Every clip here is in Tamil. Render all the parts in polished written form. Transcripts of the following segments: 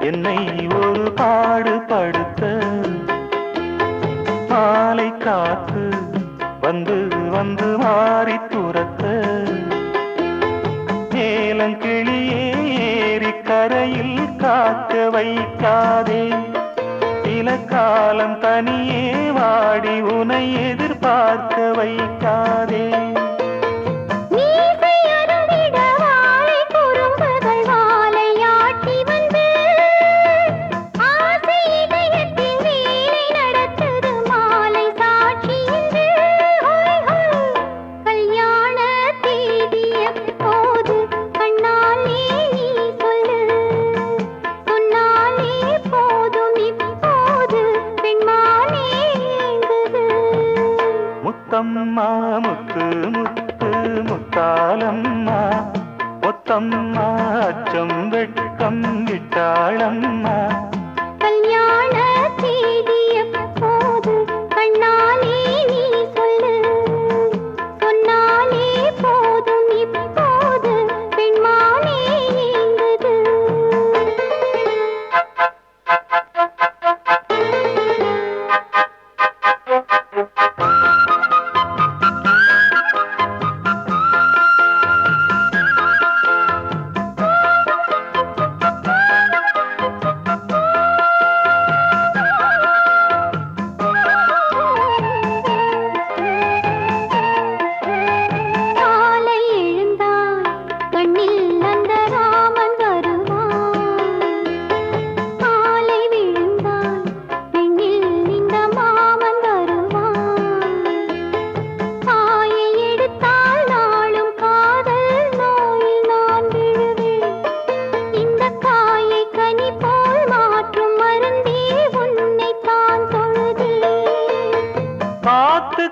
என்னை ஒரு பாடுபடுத்த மாலை காத்து வந்து வந்து மாறி துரத்த மேலங்கிளியே ஏறி கரையில் காக்க வைக்காதே சில காலம் தனியே வாடி உனை எதிர்பார்க்க வைக்காதே முத்தம்மா முத்து முத்து முத்தாலம்மா ஒத்தம்மா அச்சம் வெட்கம் விட்டாளம்மா கல்யாண தேதி எப்போது கண்ணாலே நீ சொல்லு சொன்னாலே போதும் இப்போது பெண்மானே ஏங்குது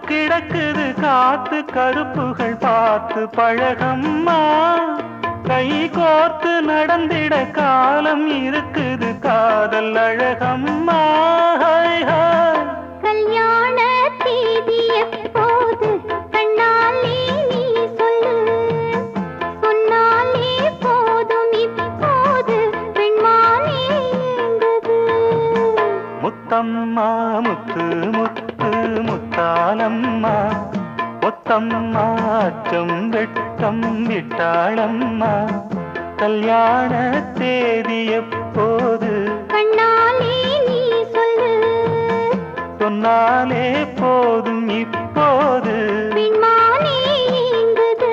கிடக்குது காத்து கருப்புகள் பார்த்து பழகம்மா கை கோர்த்து நடந்திட காலம் இருக்குது காதல் அழகம்மா கல்யாண தேதி எப்போது கண்ணாலே நீ சொல்லு சொன்னாலே போதும் இப்போது பெண்மானே ஏங்குது முத்தம்மா முத்து முத்து முத்தாலம்மா ஒத்தம்மா அச்சம் வெட்கம் விட்டாளம்மா கல்யாண தேதி எப்போது கண்ணாலே நீ சொல்லு சொன்னாலே போதும் இப்போது பெண்மானே ஏங்குது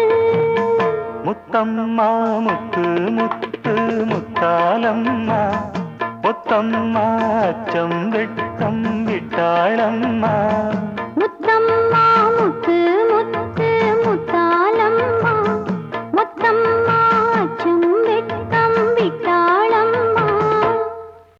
முத்தம்மா முத்து முத்து முத்தாலம்மா ஒத்தம்மா அச்சம் வெட்கம் விட்டாளம்மா